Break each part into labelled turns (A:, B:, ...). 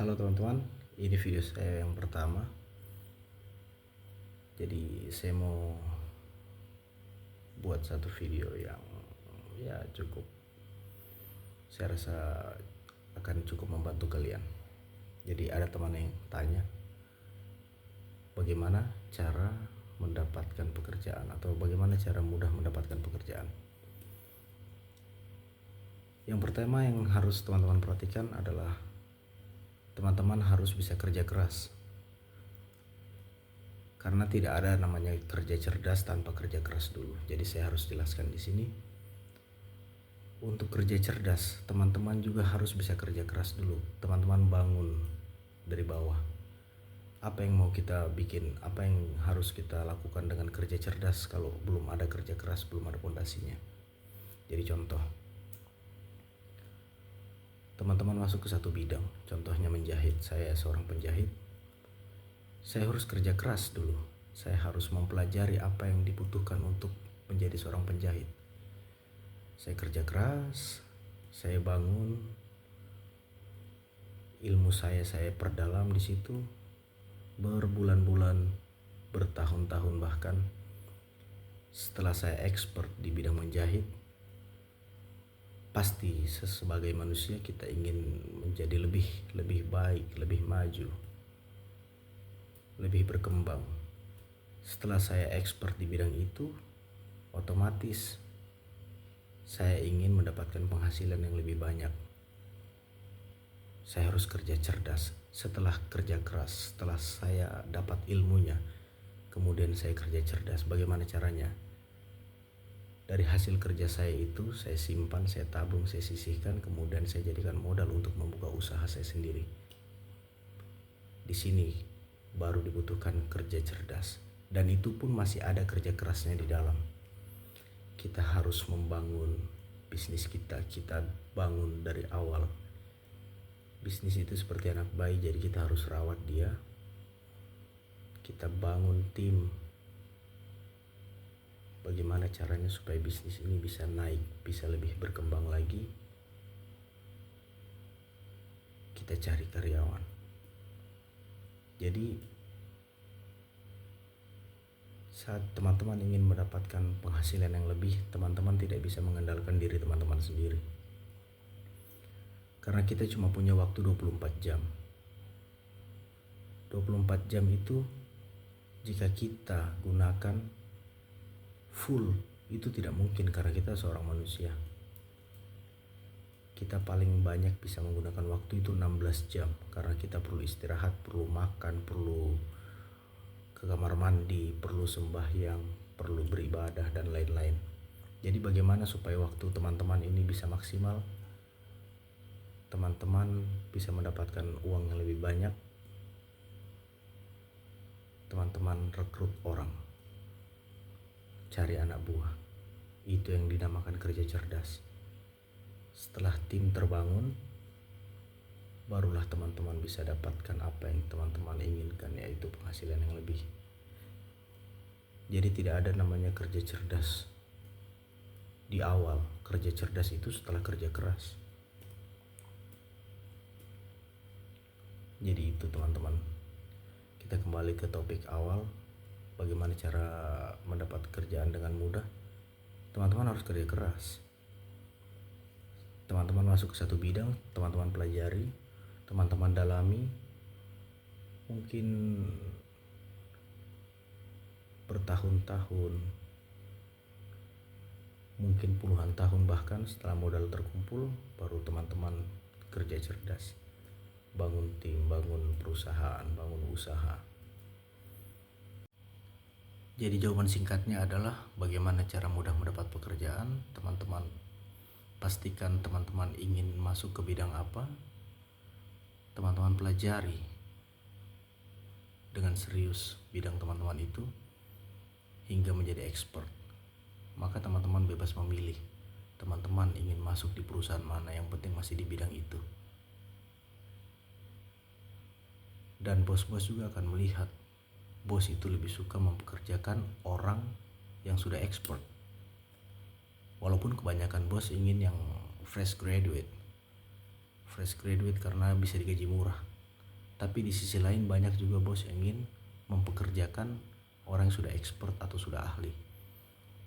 A: Halo teman-teman, ini video saya yang pertama. Jadi saya mau buat satu video yang cukup, saya rasa akan cukup membantu kalian. Jadi ada teman yang tanya, bagaimana cara mendapatkan pekerjaan atau bagaimana cara mudah mendapatkan pekerjaan. Yang pertama yang harus teman-teman perhatikan adalah teman-teman harus bisa kerja keras. Karena tidak ada namanya kerja cerdas tanpa kerja keras dulu. Jadi saya harus jelaskan di sini. Untuk kerja cerdas, teman-teman juga harus bisa kerja keras dulu. Teman-teman bangun dari bawah. Apa yang mau kita bikin, apa yang harus kita lakukan dengan kerja cerdas kalau belum ada kerja keras, belum ada fondasinya. Jadi contoh, teman-teman masuk ke satu bidang, contohnya menjahit. Saya seorang penjahit. Saya harus kerja keras dulu. Saya harus mempelajari apa yang dibutuhkan untuk menjadi seorang penjahit. Saya kerja keras, saya bangun, ilmu saya perdalam di situ berbulan-bulan, bertahun-tahun bahkan. Setelah saya expert di bidang menjahit, pasti sebagai manusia kita ingin menjadi lebih baik, lebih maju, lebih berkembang. Setelah saya expert di bidang itu, otomatis saya ingin mendapatkan penghasilan yang lebih banyak. Saya harus kerja cerdas. Setelah kerja keras, setelah saya dapat ilmunya, kemudian saya kerja cerdas. Bagaimana caranya? Dari hasil kerja saya itu, saya simpan, saya tabung, saya sisihkan, kemudian saya jadikan modal untuk membuka usaha saya sendiri. Di sini baru dibutuhkan kerja cerdas, dan itu pun masih ada kerja kerasnya di dalam. Kita harus membangun bisnis kita bangun dari awal. Bisnis itu seperti anak bayi, jadi kita harus rawat dia. Kita bangun tim. Bagaimana caranya supaya bisnis ini bisa naik, bisa lebih berkembang lagi? Kita cari karyawan. Jadi saat teman-teman ingin mendapatkan penghasilan yang lebih, teman-teman tidak bisa mengandalkan diri teman-teman sendiri. Karena kita cuma punya waktu 24 jam. 24 jam itu jika kita gunakan full, itu tidak mungkin karena kita seorang manusia. Kita paling banyak bisa menggunakan waktu itu 16 jam karena kita perlu istirahat, perlu makan, perlu ke kamar mandi, perlu sembahyang, perlu beribadah dan lain-lain. Jadi bagaimana supaya waktu teman-teman ini bisa maksimal? Teman-teman bisa mendapatkan uang yang lebih banyak. Teman-teman rekrut orang, cari anak buah. Itu yang dinamakan kerja cerdas. Setelah tim terbangun, barulah teman-teman bisa dapatkan apa yang teman-teman inginkan, yaitu penghasilan yang lebih. Jadi tidak ada namanya kerja cerdas di awal. Kerja cerdas itu setelah kerja keras. Jadi itu teman-teman. Kita kembali ke topik awal. Bagaimana cara mendapat kerjaan dengan mudah? Teman-teman harus kerja keras. Teman-teman masuk ke satu bidang, teman-teman pelajari, teman-teman dalami, mungkin bertahun-tahun, mungkin puluhan tahun bahkan. Setelah modal terkumpul, baru teman-teman kerja cerdas, bangun tim, bangun perusahaan, bangun usaha. Jadi jawaban singkatnya adalah bagaimana cara mudah mendapat pekerjaan. Teman-teman pastikan teman-teman ingin masuk ke bidang apa. Teman-teman pelajari dengan serius bidang teman-teman itu hingga menjadi expert. Maka teman-teman bebas memilih. Teman-teman ingin masuk di perusahaan mana, yang penting masih di bidang itu. Dan bos-bos juga akan melihat, bos itu lebih suka mempekerjakan orang yang sudah expert. Walaupun kebanyakan bos ingin yang fresh graduate karena bisa digaji murah. Tapi di sisi lain banyak juga bos yang ingin mempekerjakan orang yang sudah expert atau sudah ahli,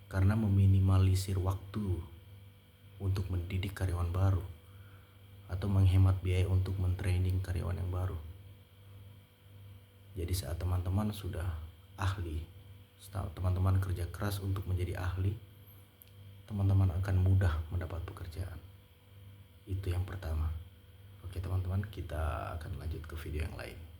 A: karena meminimalisir waktu untuk mendidik karyawan baru atau menghemat biaya untuk mentraining karyawan yang baru. Jadi saat teman-teman sudah ahli, setelah teman-teman kerja keras untuk menjadi ahli, teman-teman akan mudah mendapat pekerjaan. Itu yang pertama. Oke teman-teman, kita akan lanjut ke video yang lain.